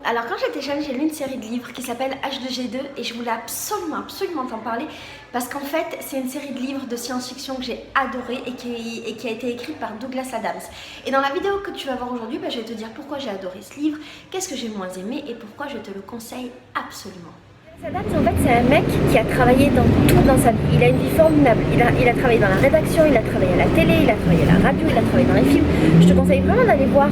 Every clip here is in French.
Alors quand j'étais jeune, j'ai lu une série de livres qui s'appelle H2G2 et je voulais absolument t'en parler parce qu'en fait c'est une série de livres de science-fiction que j'ai adoré et qui a été écrite par Douglas Adams. Et dans la vidéo que tu vas voir aujourd'hui, je vais te dire pourquoi j'ai adoré ce livre, qu'est-ce que j'ai moins aimé et pourquoi je te le conseille absolument. Adams, en fait, c'est un mec qui a travaillé dans tout dans sa vie. Il a une vie formidable. Il a travaillé dans la rédaction, il a travaillé à la télé, il a travaillé à la radio, il a travaillé dans les films. Je te conseille vraiment d'aller voir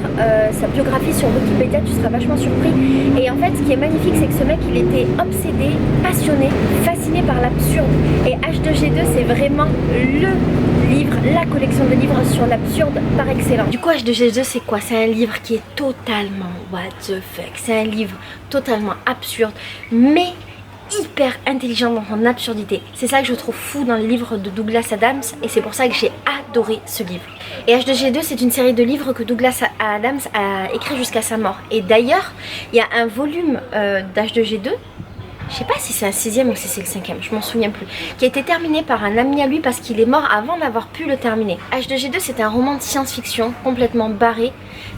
sa biographie sur Wikipédia, tu seras vachement surpris. Et en fait, ce qui est magnifique, c'est que ce mec, il était obsédé, passionné, fasciné par l'absurde. Et H2G2, c'est vraiment le livre, la collection de livres sur l'absurde par excellence. Du coup, H2G2, c'est quoi? C'est un livre qui est totalement what the fuck. C'est un livre totalement absurde, mais hyper intelligent dans son absurdité. C'est ça que je trouve fou dans les livres de Douglas Adams et c'est pour ça que j'ai adoré ce livre. Et H2G2, c'est une série de livres que Douglas Adams a écrit jusqu'à sa mort. Et d'ailleurs, il y a un volume d'H2G2, je sais pas si c'est un 6e ou si c'est le 5e, je m'en souviens plus, qui a été terminé par un ami à lui parce qu'il est mort avant d'avoir pu le terminer. H2G2, c'est un roman de science-fiction complètement barré,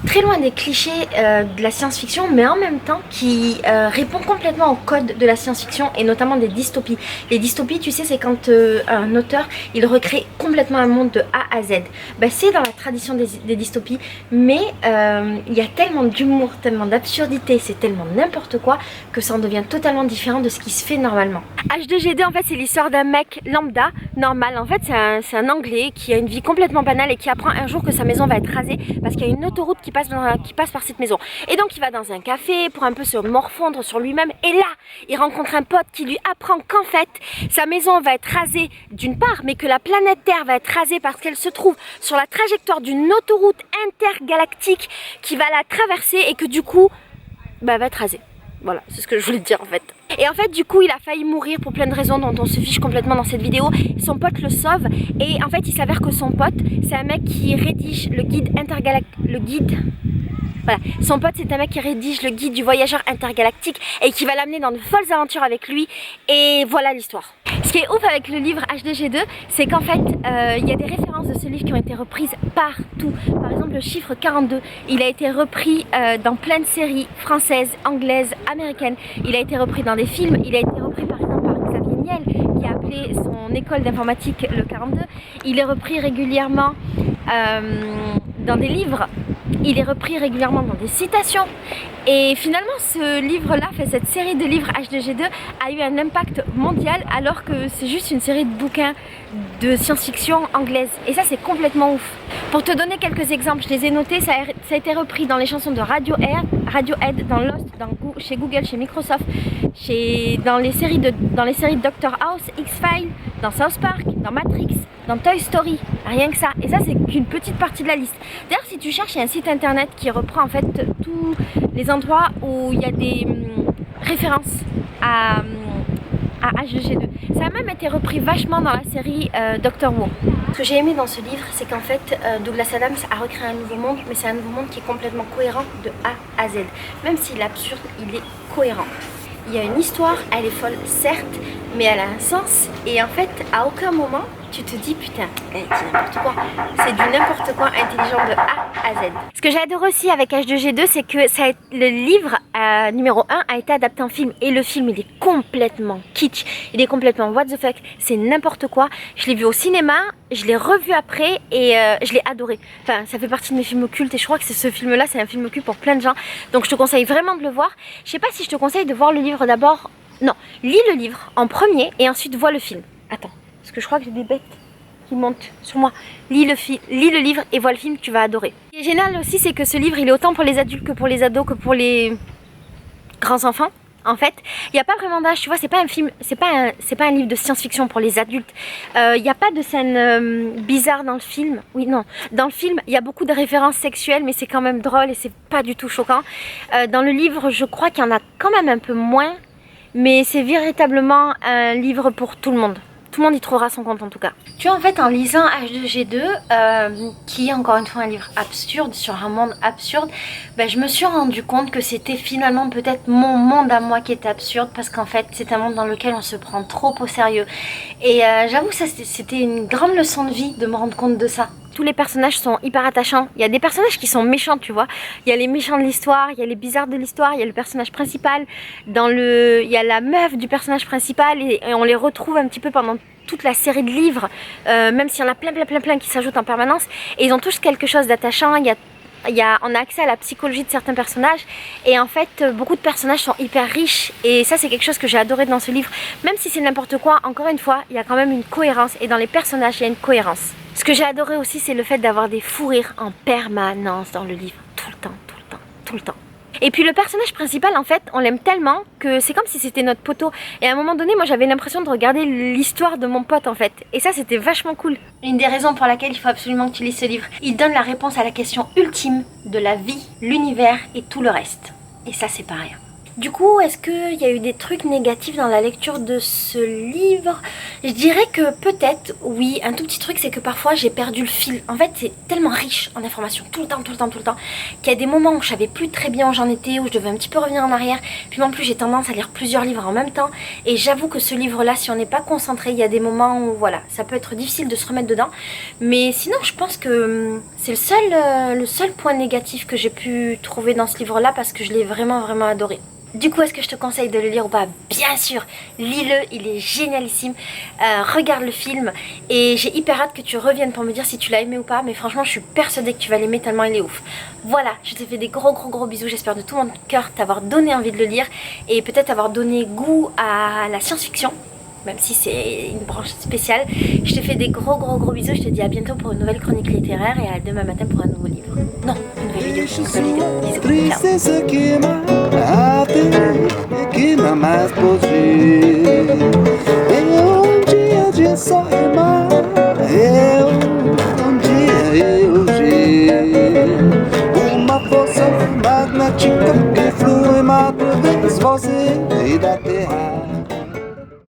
très loin des clichés de la science-fiction, mais en même temps qui répond complètement au code de la science-fiction et notamment des dystopies. Les dystopies, tu sais, c'est quand un auteur, il recrée complètement un monde de A à Z. Ben, c'est dans la tradition des dystopies, mais il y a tellement d'humour, tellement d'absurdité, c'est tellement n'importe quoi que ça en devient totalement différent de ce qui se fait normalement. H2G2, en fait, c'est l'histoire d'un mec lambda, normal. En fait, c'est un Anglais qui a une vie complètement banale et qui apprend un jour que sa maison va être rasée parce qu'il y a une autoroute qui passe par cette maison. Et donc, il va dans un café pour un peu se morfondre sur lui-même. Et là, il rencontre un pote qui lui apprend qu'en fait, sa maison va être rasée d'une part, mais que la planète Terre va être rasée parce qu'elle se trouve sur la trajectoire d'une autoroute intergalactique qui va la traverser et que du coup, bah, va être rasée. Voilà, c'est ce que je voulais te dire en fait. Et en fait, du coup, il a failli mourir pour plein de raisons dont on se fiche complètement dans cette vidéo. Son pote le sauve et en fait, il s'avère que son pote, c'est un mec qui rédige le guide intergalactique. Voilà, son pote, c'est un mec qui rédige le guide du voyageur intergalactique et qui va l'amener dans de folles aventures avec lui. Et voilà l'histoire. Ce qui est ouf avec le livre H2G2, c'est qu'en fait, il y a des références de ce livre qui ont été reprises partout. Par exemple, le chiffre 42, il a été repris dans plein de séries françaises, anglaises, américaines. Il a été repris dans des films, il a été repris par exemple par Xavier Niel, qui a appelé son école d'informatique le 42. Il est repris régulièrement dans des livres. Il est repris régulièrement dans des citations et finalement ce livre-là, cette série de livres H2G2 a eu un impact mondial alors que c'est juste une série de bouquins de science-fiction anglaise et ça c'est complètement ouf. Pour te donner quelques exemples, je les ai notés, ça a été repris dans les chansons de Radiohead, dans Lost, chez Google, chez Microsoft, dans les séries de Doctor House, X-Files, dans South Park, dans Matrix, dans Toy Story, rien que ça. Et ça c'est qu'une petite partie de la liste. D'ailleurs si tu cherches, il y a un site internet qui reprend en fait tous les endroits où il y a des références à H2G2. Ça a même été repris vachement dans la série Doctor Who. Ce que j'ai aimé dans ce livre, c'est qu'en fait Douglas Adams a recréé un nouveau monde, mais c'est un nouveau monde qui est complètement cohérent de A à Z. Même s'il est absurde, il est cohérent. Il y a une histoire, elle est folle certes, mais elle a un sens et en fait à aucun moment tu te dis putain, c'est n'importe quoi. C'est du n'importe quoi intelligent de A à Z. Ce que j'adore aussi avec H2G2, c'est que le livre numéro 1 a été adapté en film et le film il est complètement kitsch, il est complètement what the fuck, c'est n'importe quoi. Je l'ai vu au cinéma, je l'ai revu après et je l'ai adoré. Enfin, ça fait partie de mes films cultes et je crois que ce film-là, c'est un film culte pour plein de gens. Donc je te conseille vraiment de le voir. Je sais pas si je te conseille de voir le livre d'abord. Non, lis le livre en premier et ensuite vois le film. Attends. Parce que je crois que j'ai des bêtes qui montent sur moi. Lis le livre et vois le film, tu vas adorer. Ce qui est génial aussi, c'est que ce livre, il est autant pour les adultes que pour les ados, que pour les grands enfants. En fait, il n'y a pas vraiment d'âge, tu vois, c'est pas un film, c'est pas un livre de science-fiction pour les adultes. Il n'y a pas de scène bizarre dans le film. Oui, non. Dans le film, il y a beaucoup de références sexuelles, mais c'est quand même drôle et c'est pas du tout choquant. Dans le livre, je crois qu'il y en a quand même un peu moins, mais c'est véritablement un livre pour tout le monde. Tout le monde y trouvera son compte en tout cas. Tu vois en fait en lisant H2G2 qui est encore une fois un livre absurde sur un monde absurde, ben, je me suis rendu compte que c'était finalement peut-être mon monde à moi qui était absurde parce qu'en fait c'est un monde dans lequel on se prend trop au sérieux et j'avoue que ça c'était une grande leçon de vie de me rendre compte de ça. tous les personnages sont hyper attachants. Il y a des personnages qui sont méchants, tu vois. Il y a les méchants de l'histoire, il y a les bizarres de l'histoire, il y a le personnage principal, il y a la meuf du personnage principal et on les retrouve un petit peu pendant toute la série de livres, même s'il y en a plein qui s'ajoutent en permanence. Et ils ont tous quelque chose d'attachant. On a accès à la psychologie de certains personnages et en fait beaucoup de personnages sont hyper riches et ça c'est quelque chose que j'ai adoré dans ce livre. Même si c'est n'importe quoi, encore une fois, il y a quand même une cohérence et dans les personnages il y a une cohérence. Ce que j'ai adoré aussi c'est le fait d'avoir des fous rires en permanence dans le livre, tout le temps. Et puis le personnage principal en fait on l'aime tellement que c'est comme si c'était notre poteau. Et à un moment donné moi j'avais l'impression de regarder l'histoire de mon pote en fait. Et ça c'était vachement cool. Une des raisons pour laquelle il faut absolument que tu lises ce livre. Il donne la réponse à la question ultime de la vie, l'univers et tout le reste. Et ça c'est pas rien. Du coup, est-ce qu'il y a eu des trucs négatifs dans la lecture de ce livre? Je dirais que peut-être, oui, un tout petit truc, c'est que parfois j'ai perdu le fil. En fait, c'est tellement riche en informations, tout le temps, qu'il y a des moments où je savais plus très bien où j'en étais, où je devais un petit peu revenir en arrière. Puis en plus, j'ai tendance à lire plusieurs livres en même temps. Et j'avoue que ce livre-là, si on n'est pas concentré, il y a des moments où, voilà, ça peut être difficile de se remettre dedans. Mais sinon, je pense que c'est le seul point négatif que j'ai pu trouver dans ce livre-là parce que je l'ai vraiment adoré. Du coup, est-ce que je te conseille de le lire ou pas? Bien sûr, lis-le, il est génialissime. Regarde le film et j'ai hyper hâte que tu reviennes pour me dire si tu l'as aimé ou pas. Mais franchement, je suis persuadée que tu vas l'aimer tellement il est ouf. Voilà, je te fais des gros bisous. J'espère de tout mon cœur t'avoir donné envie de le lire et peut-être avoir donné goût à la science-fiction. Même si c'est une branche spéciale. Je te fais des gros bisous. Je te dis à bientôt pour une nouvelle chronique littéraire et à demain matin pour un nouveau livre. Non, une nouvelle vidéo. Bisous. Que não mais podia. Eu dia só amar. Eu uma força magnética que flui mais vez você e da terra.